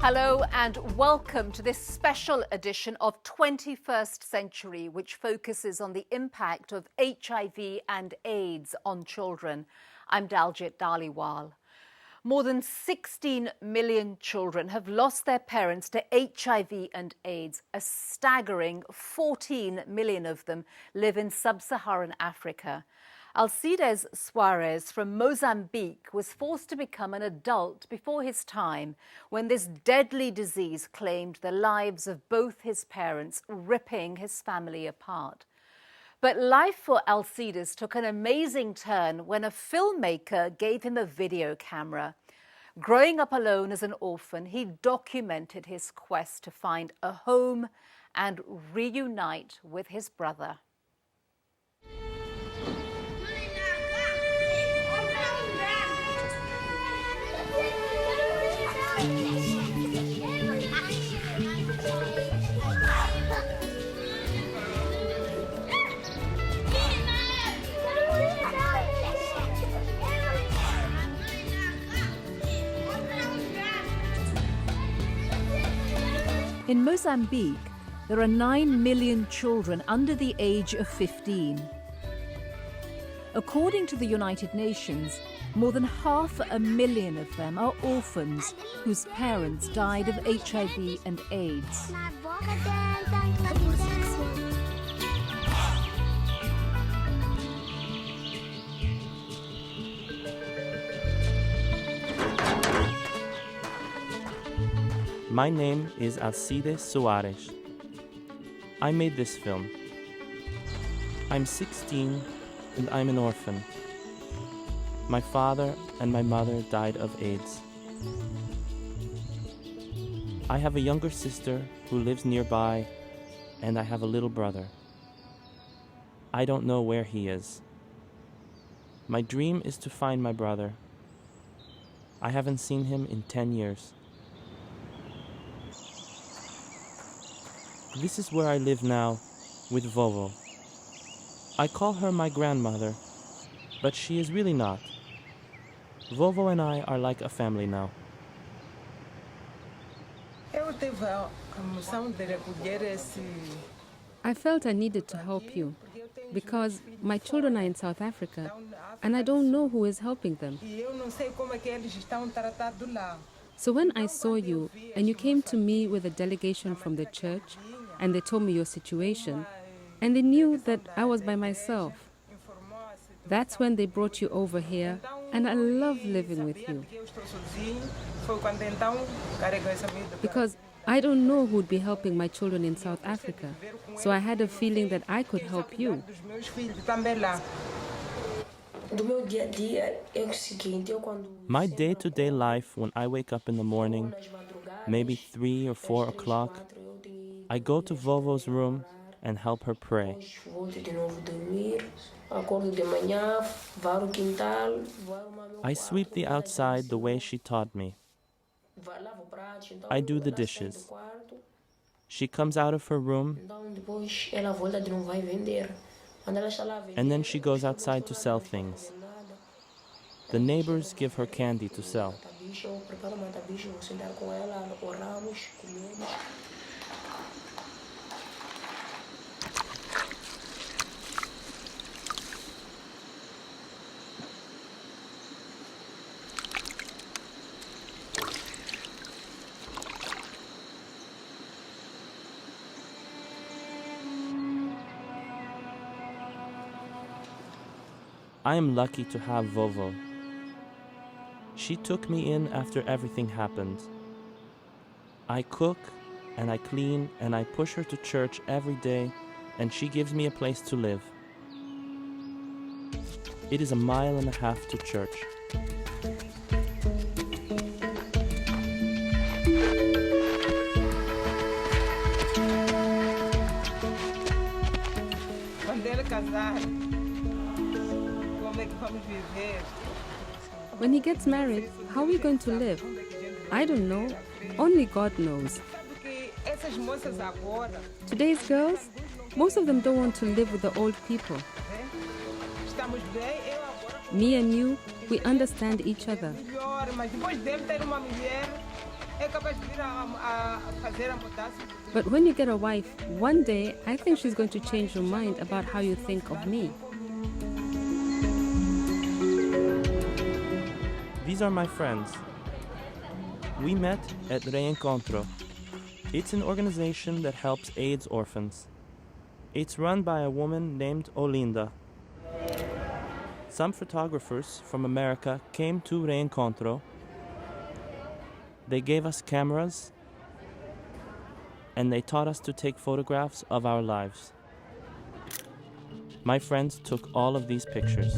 Hello and welcome to this special edition of 21st Century, which focuses on the impact of HIV and AIDS on children. I'm Daljit Dhaliwal. More than 16 million children have lost their parents to HIV and AIDS. A staggering 14 million of them live in sub-Saharan Africa. Alcides Soares from Mozambique was forced to become an adult before his time when this deadly disease claimed the lives of both his parents, ripping his family apart. But life for Alcides took an amazing turn when a filmmaker gave him a video camera. Growing up alone as an orphan, he documented his quest to find a home and reunite with his brother. In Mozambique, there are 9 million children under the age of 15. According to the United Nations, more than 500,000 of them are orphans whose parents died of HIV and AIDS. My name is Alcides Soares. I made this film. I'm 16 and I'm an orphan. My father and my mother died of AIDS. I have a younger sister who lives nearby, and I have a little brother. I don't know where he is. My dream is to find my brother. I haven't seen him in 10 years. This is where I live now, with Vovo. I call her my grandmother, but she is really not. Vovo and I are like a family now. I felt I needed to help you, because my children are in South Africa, and I don't know who is helping them. So when I saw you, and you came to me with a delegation from the church, and they told me your situation, and they knew that I was by myself. That's when they brought you over here, and I love living with you. Because I don't know who would be helping my children in South Africa, so I had a feeling that I could help you. My day-to-day life when I wake up in the morning, maybe 3 or 4 o'clock, I go to Vovo's room and help her pray. I sweep the outside the way she taught me. I do the dishes. She comes out of her room, and then she goes outside to sell things. The neighbors give her candy to sell. I am lucky to have Vovo. She took me in after everything happened. I cook and I clean and I push her to church every day, and she gives me a place to live. It is 1.5 miles to church. When he gets married, how are we going to live? I don't know. Only God knows. Today's girls, most of them don't want to live with the old people. Me and you, we understand each other. But when you get a wife, one day I think she's going to change your mind about how you think of me. These are my friends. We met at Reencontro. It's an organization that helps AIDS orphans. It's run by a woman named Olinda. Some photographers from America came to Reencontro. They gave us cameras, and they taught us to take photographs of our lives. My friends took all of these pictures.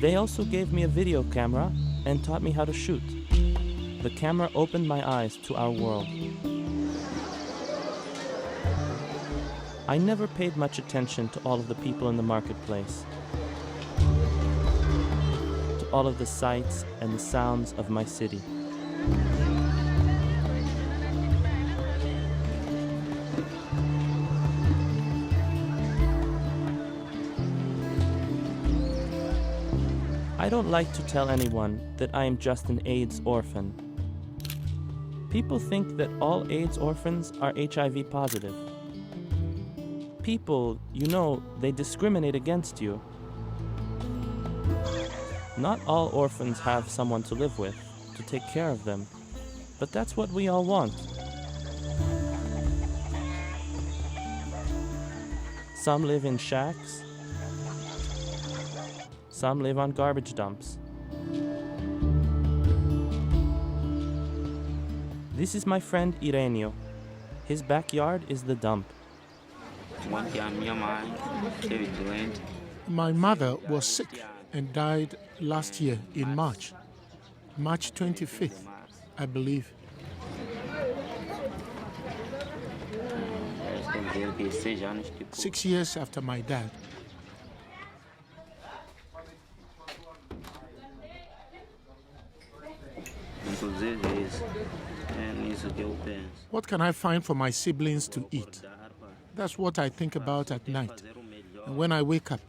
They also gave me a video camera and taught me how to shoot. The camera opened my eyes to our world. I never paid much attention to all of the people in the marketplace, to all of the sights and the sounds of my city. I don't like to tell anyone that I am just an AIDS orphan. People think that all AIDS orphans are HIV positive. People, you know, they discriminate against you. Not all orphans have someone to live with, to take care of them, but that's what we all want. Some live in shacks. Some live on garbage dumps. This is my friend Irenio. His backyard is the dump. My mother was sick and died last year in March 25th, I believe. Six years after my dad. What can I find for my siblings to eat? That's what I think about at night and when I wake up.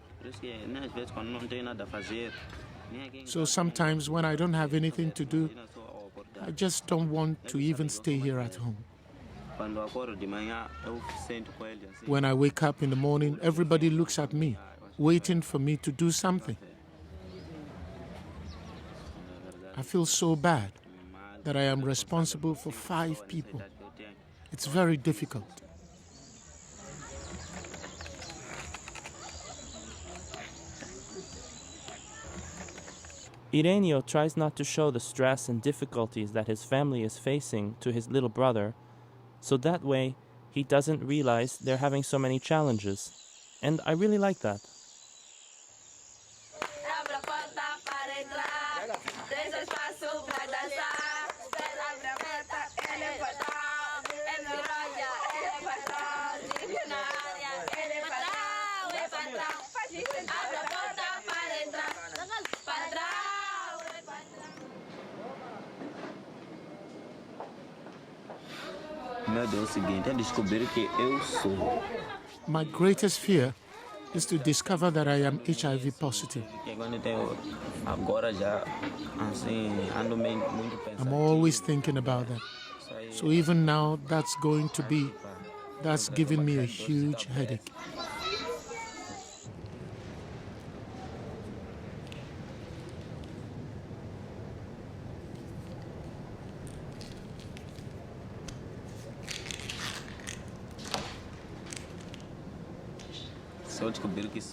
So sometimes when I don't have anything to do, I just don't want to even stay here at home. When I wake up in the morning, everybody looks at me, waiting for me to do something. I feel so bad that I am responsible for 5 people. It's very difficult. Irenio tries not to show the stress and difficulties that his family is facing to his little brother, so that way he doesn't realize they're having so many challenges. And I really like that. My greatest fear is to discover that I am HIV positive. I'm always thinking about that. So even now, that's giving me a huge headache.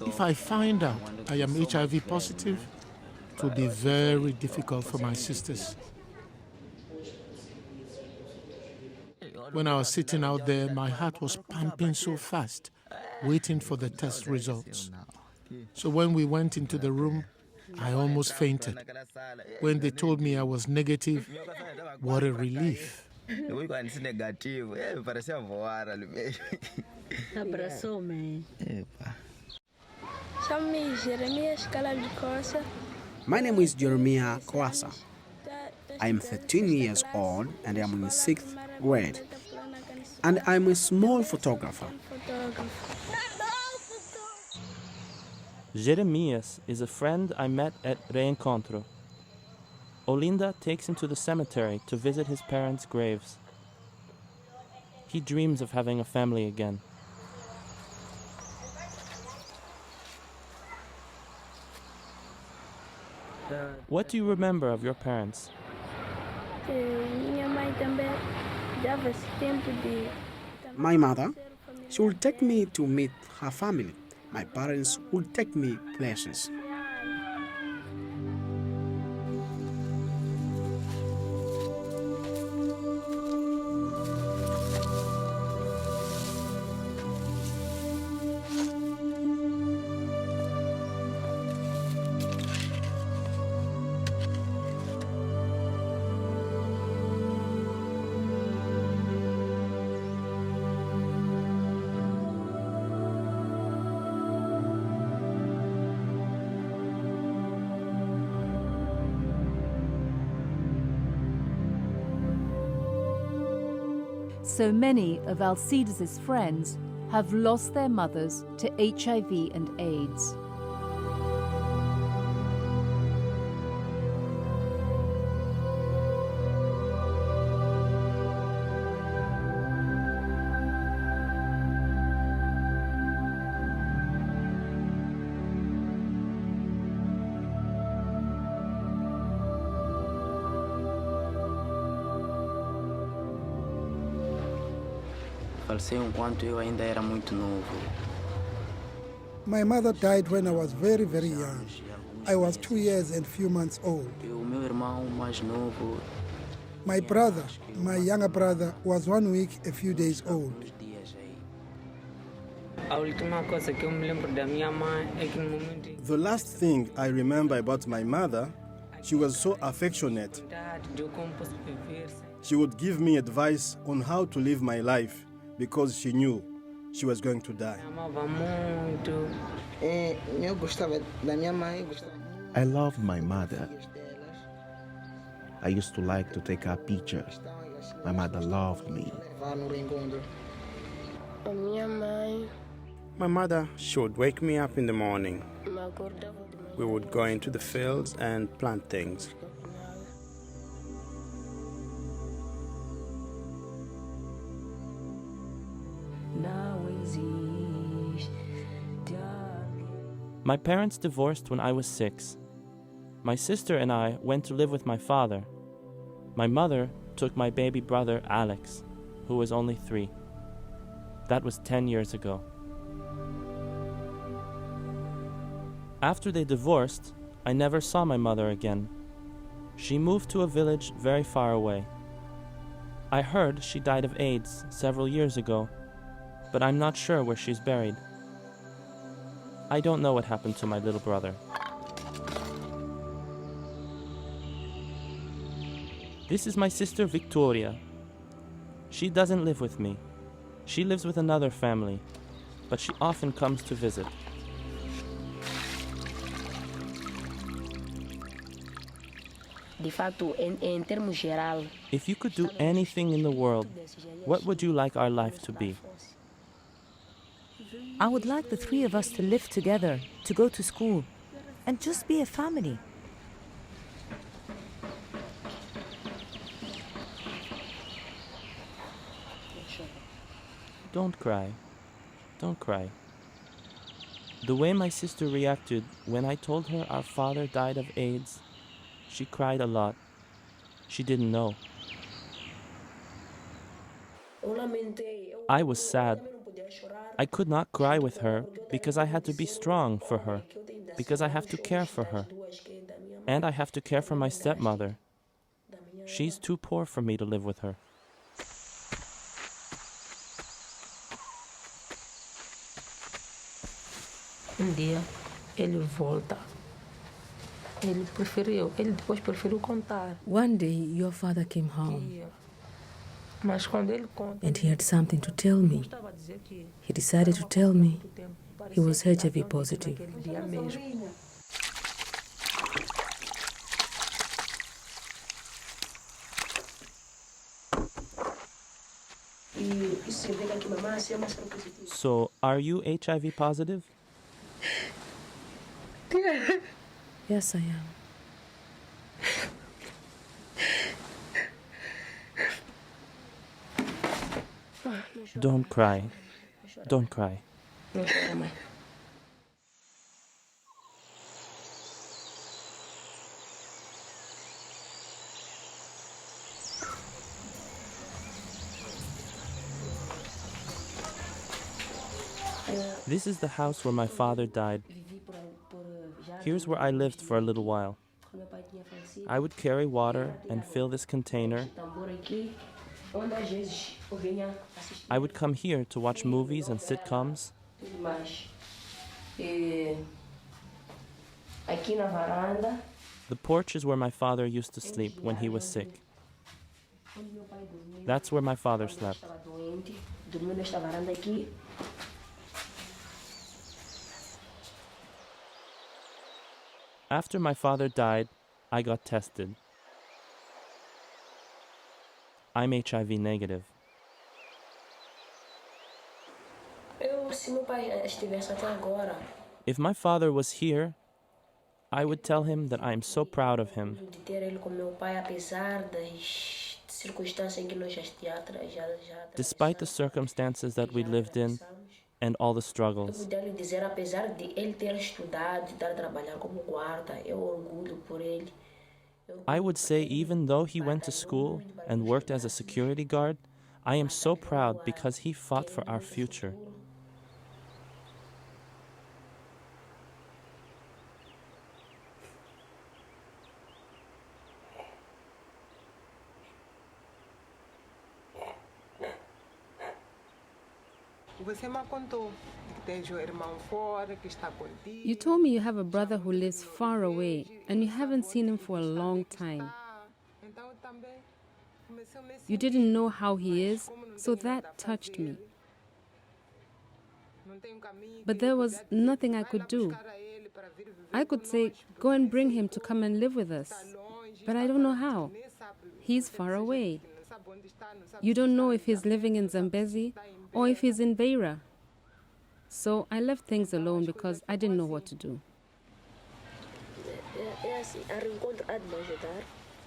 If I find out I am HIV positive, it will be very difficult for my sisters. When I was sitting out there, my heart was pumping so fast, waiting for the test results. So when we went into the room, I almost fainted. When they told me I was negative, what a relief. My name is Jeremiah Kwasa. I am 13 years old and I am in 6th grade. And I'm a small photographer. Jeremias is a friend I met at Reencontro. Olinda takes him to the cemetery to visit his parents' graves. He dreams of having a family again. What do you remember of your parents? My mother, she would take me to meet her family. My parents would take me places. So many of Alcides' friends have lost their mothers to HIV and AIDS. Faleceu enquanto eu ainda era muito novo. My mother died when I was very, very young. I was 2 years and few months old. O meu irmão mais novo. My brother, my younger brother, was 1 week, a few days old. The last thing I remember about my mother, she was so affectionate. She would give me advice on how to live my life because she knew she was going to die. I loved my mother. I used to like to take her pictures. My mother loved me. My mother, she would wake me up in the morning. We would go into the fields and plant things. My parents divorced when I was 6. My sister and I went to live with my father. My mother took my baby brother, Alex, who was only 3. That was 10 years ago. After they divorced, I never saw my mother again. She moved to a village very far away. I heard she died of AIDS several years ago, but I'm not sure where she's buried. I don't know what happened to my little brother. This is my sister Victoria. She doesn't live with me. She lives with another family, but she often comes to visit. If you could do anything in the world, what would you like our life to be? I would like the 3 of us to live together, to go to school, and just be a family. Don't cry. Don't cry. The way my sister reacted when I told her our father died of AIDS, she cried a lot. She didn't know. I was sad. I could not cry with her because I had to be strong for her, because I have to care for her. And I have to care for my stepmother. She's too poor for me to live with her. Dia ele volta. Ele depois preferiu contar. One day your father came home Mas quando ele conta, and he had something to tell me. He decided to tell me he was HIV positive. dia mesmo. So, are you HIV positive? Yes, I am. Don't cry. Don't cry. This is the house where my father died. Here's where I lived for a little while. I would carry water and fill this container. I would come here to watch movies and sitcoms. The porch is where my father used to sleep when he was sick. That's where my father slept. After my father died, I got tested. I'm HIV negative. If my father was here, I would tell him that I am so proud of him. Despite the circumstances that we lived in and all the struggles. I would say even though he went to school and worked as a security guard, I am so proud because he fought for our future. You told me you have a brother who lives far away and you haven't seen him for a long time. You didn't know how he is, so that touched me. But there was nothing I could do. I could say, go and bring him to come and live with us. But I don't know how. He's far away. You don't know if he's living in Zambezi or if he's in Beira. So I left things alone because I didn't know what to do.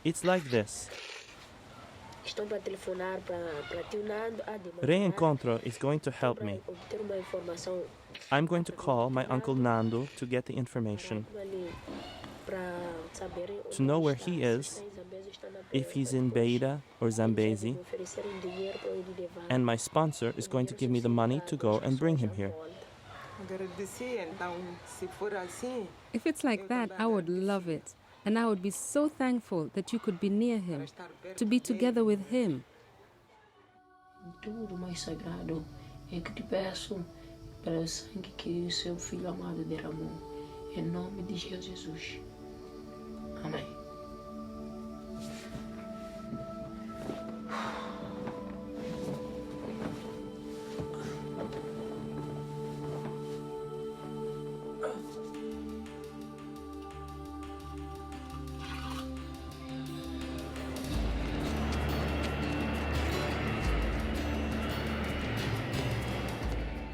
It's like this. Reencontro is going to help me. I'm going to call my uncle Nando to get the information, to know where he is, if he's in Beira or Zambezi, and my sponsor is going to give me the money to go and bring him here. If it's like that, I would love it. And I would be so thankful that you could be near him, to be together with him. Tudo mais sagrado é que te peço pelo sangue que o seu filho amado derramou, em nome de Jesus. Amém.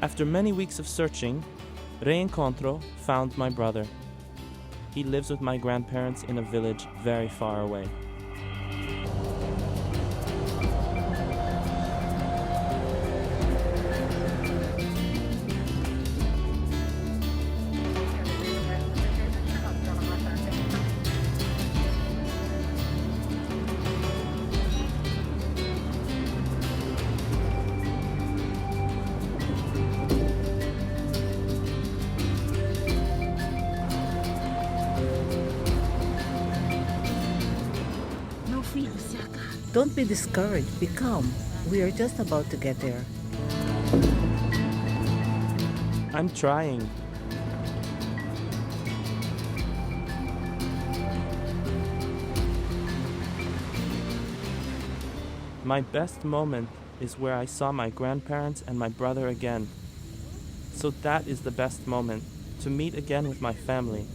After many weeks of searching, Reencontro found my brother. He lives with my grandparents in a village very far away. Don't be discouraged. Be calm. We are just about to get there. I'm trying. My best moment is where I saw my grandparents and my brother again. So that is the best moment, to meet again with my family.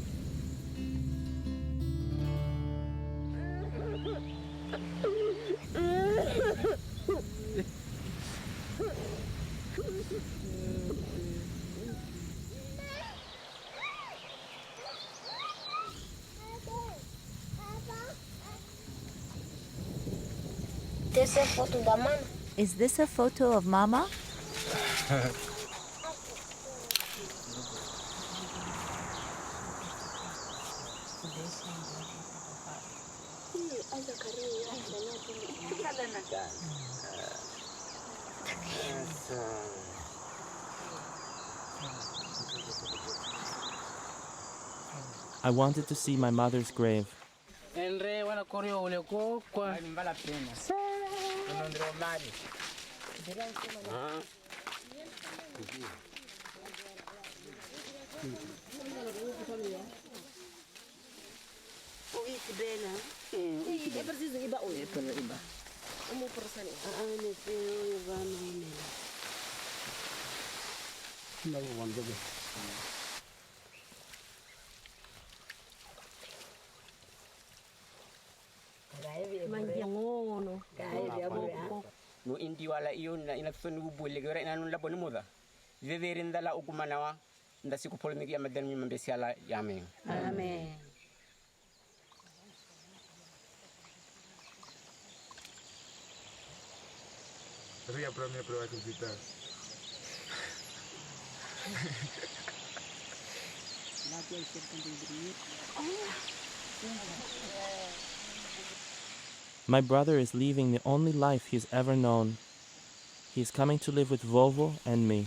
Is this a photo of Mama? I wanted to see my mother's grave. No indi wala iyon na inakson ubuli gara inanun labo ni muda. Viverin dala ukumanawa nda siku polemiki ya madan mi mambesiala yamen. Amen. Ria para mim para acreditar. My brother is leaving the only life he's ever known. He's coming to live with Vovo and me.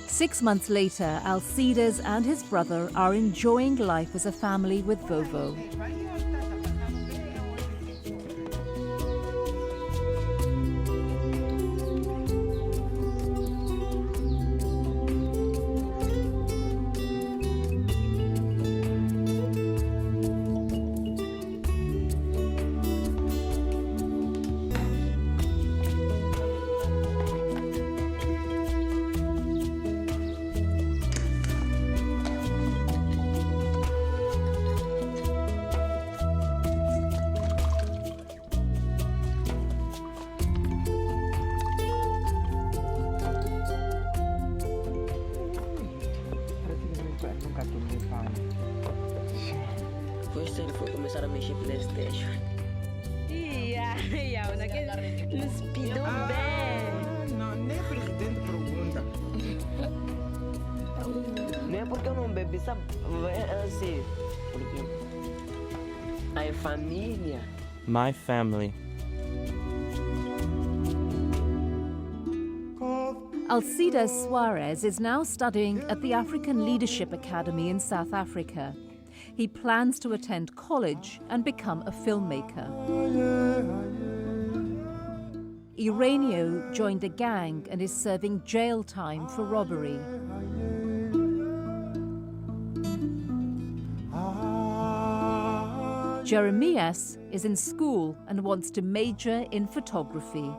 Six months later, Alcides and his brother are enjoying life as a family with Vovo. Depois ele foi começar a mexer PlayStation. Nos pidou bem. Não, nem presidente pergunta. Não é porque eu não bebi, sabe? É assim, porque a família. My family. Alcides Soares is now studying at the African Leadership Academy in South Africa. He plans to attend college and become a filmmaker. Ireneo joined a gang and is serving jail time for robbery. Jeremias is in school and wants to major in photography.